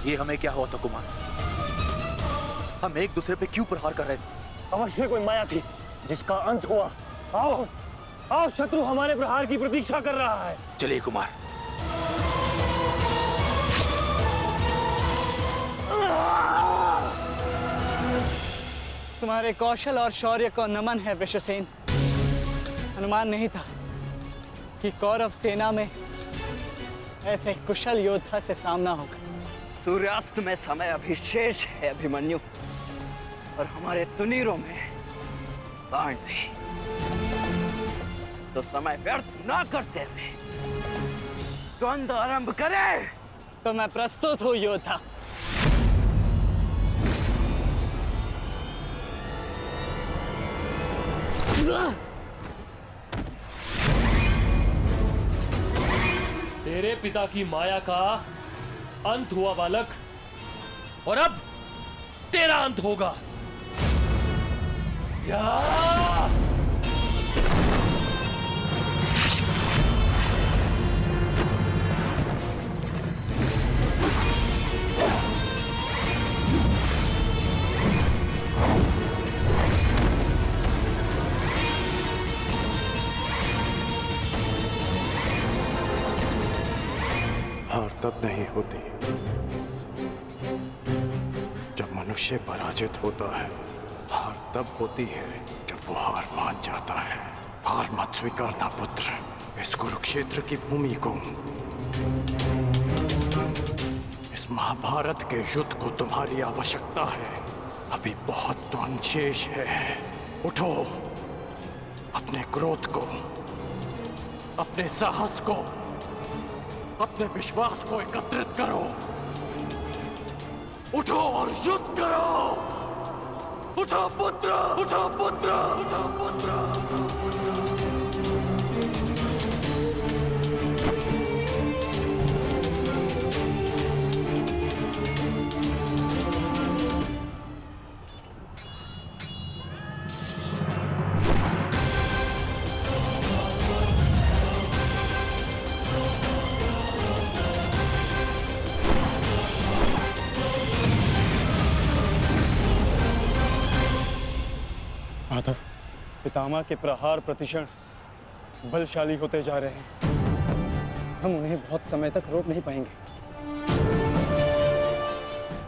ये हमें क्या हुआ था कुमार? हम एक दूसरे पे क्यों प्रहार कर रहे थे? अवश्य कोई माया थी जिसका अंत हुआ। आओ आओ, शत्रु हमारे प्रहार की प्रतीक्षा कर रहा है। चलिए कुमार। तुम्हारे कौशल और शौर्य को नमन है वृषसेन। अनुमान नहीं था कि कौरव सेना में ऐसे कुशल योद्धा से सामना होगा। सूर्यास्त में समय अभी शेष है अभिमन्यु, और हमारे तुनीरों में बाण नहीं। तो समय व्यर्थ ना करते हुए द्वंद्व आरंभ करें। तो मैं प्रस्तुत हूं योद्धा। तेरे पिता की माया का अंत हुआ बालक, और अब तेरा अंत होगा। या! हार तब नहीं होती जब मनुष्य पराजित होता है। हार तब होती है जब वो हार मान जाता है। हार मत स्वीकारना पुत्र। इस कुरुक्षेत्र की भूमि को, इस महाभारत के युद्ध को तुम्हारी आवश्यकता है। अभी बहुत द्वंद्व शेष है। उठो, अपने क्रोध को, अपने साहस को, अपने विश्वास को एकत्रित करो। उठो और युद्ध करो। उठो पुत्र, उठो पुत्र, उठो पुत्र। माधव, पितामह के प्रहार प्रतिक्षण बलशाली होते जा रहे हैं। हम उन्हें बहुत समय तक रोक नहीं पाएंगे।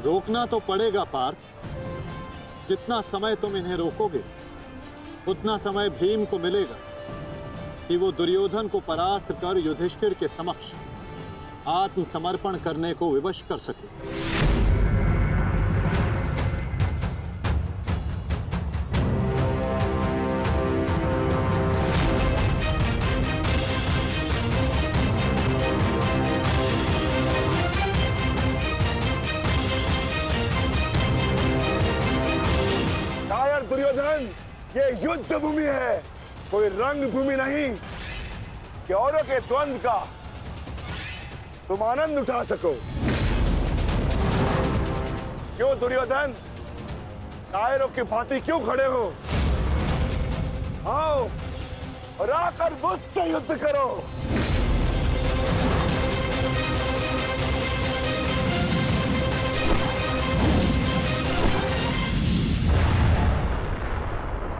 रोकना तो पड़ेगा पार्थ। जितना समय तुम इन्हें रोकोगे उतना समय भीम को मिलेगा कि वो दुर्योधन को परास्त कर युधिष्ठिर के समक्ष आत्मसमर्पण करने को विवश कर सके। दुर्योधन, ये युद्ध भूमि है, कोई रंग भूमि नहीं कि औरों के द्वंद्व का तुम आनंद उठा सको। क्यों दुर्योधन, कायरों की भांति क्यों खड़े हो? आओ और आकर मुझसे युद्ध करो।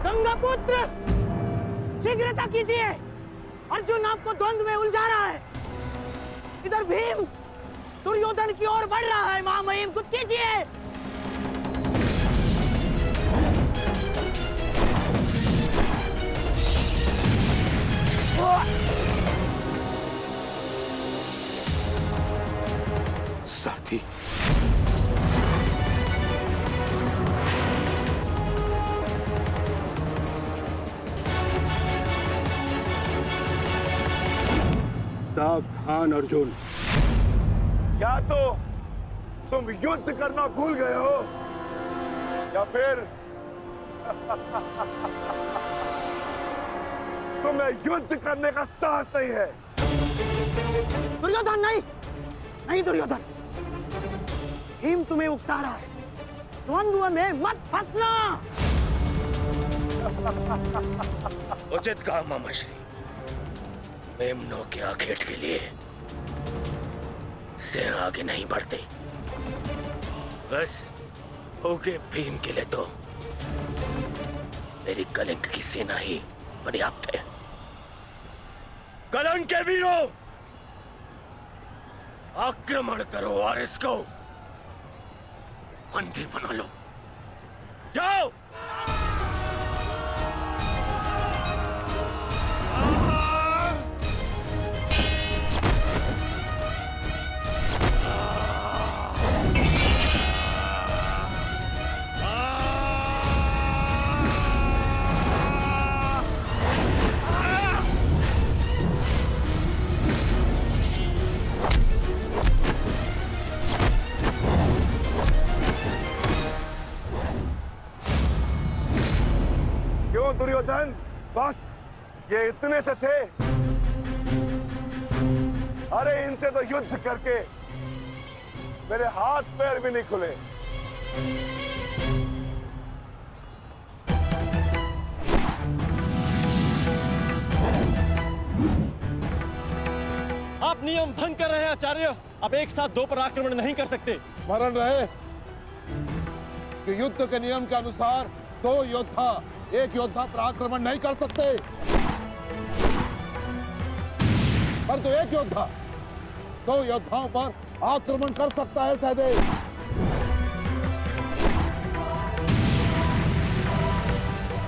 गंगापुत्र, शीघ्रता कीजिए। अर्जुन आपको द्वंद्व में उलझा रहा है। इधर भीम दुर्योधन की ओर बढ़ रहा है। महामहिम, कुछ कीजिए। सारथी, सावधान अर्जुन, या तो तुम युद्ध करना भूल गए हो या फिर तुम्हें युद्ध करने का साहस नहीं है। दुर्योधन, नहीं नहीं दुर्योधन, भीम तुम्हें उकसा रहा है। द्वंद्व में मत फंसना। उचित कहा मामाश्री। मेमनों के आखेट के लिए से आगे नहीं बढ़ते। बस हो गए भीम के लिए तो मेरी कलिंग की सेना ही पर्याप्त है। कलंक के वीरों, आक्रमण करो और इसको बंदी बना लो। जाओ। दुर्योधन, बस ये इतने से थे? अरे इनसे तो युद्ध करके मेरे हाथ पैर भी नहीं खुले। आप नियम भंग कर रहे हैं आचार्य। आप एक साथ दो पर आक्रमण नहीं कर सकते। स्मरण रहे कि युद्ध के नियम के अनुसार दो योद्धा एक योद्धा पर आक्रमण नहीं कर सकते, परंतु एक योद्धा दो योद्धाओं पर आक्रमण कर सकता है। सहदेव,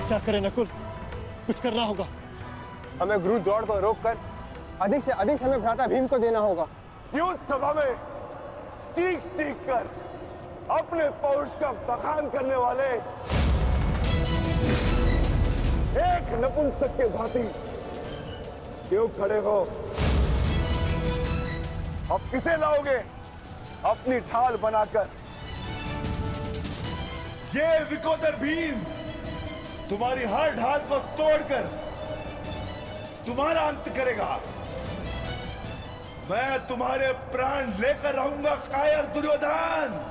क्या करें नकुल? कुछ करना होगा। हमें गुरु दौड़ को रोककर अधिक से अधिक हमें भ्राता भीम को देना होगा। युद्ध सभा में चीख चीख कर अपने पौरुष का बखान करने वाले एक नपुंसक के भांति क्यों खड़े हो? अब किसे लाओगे अपनी ढाल बनाकर? ये विकोदर भीम तुम्हारी हर ढाल को तोड़कर तुम्हारा अंत करेगा। मैं तुम्हारे प्राण लेकर रहूंगा कायर दुर्योधन।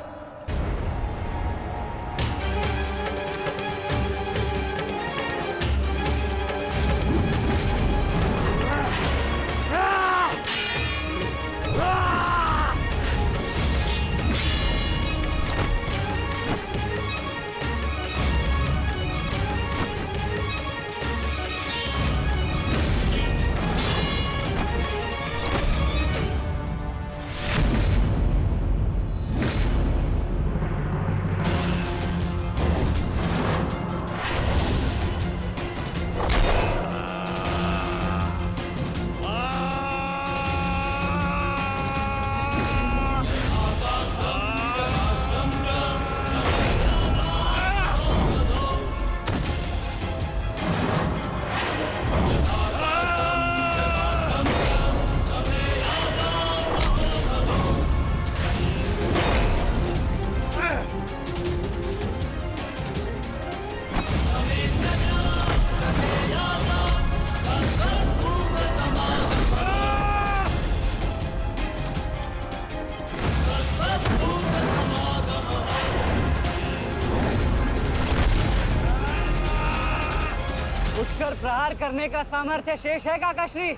प्रहार करने का सामर्थ्य शेष है काकाश्री,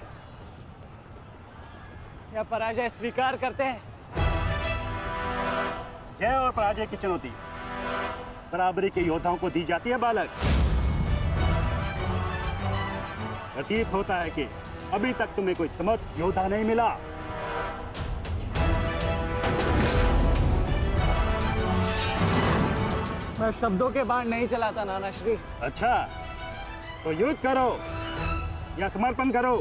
या पराजय स्वीकार करते हैं? जय और पराजय की चुनौती बराबरी के योद्धाओं को दी जाती है बालक। प्रतीत होता है कि अभी तक तुम्हें कोई समर्थ योद्धा नहीं मिला। मैं शब्दों के बाण नहीं चलाता नानाश्री। अच्छा, तो युद्ध करो या समर्पण करो।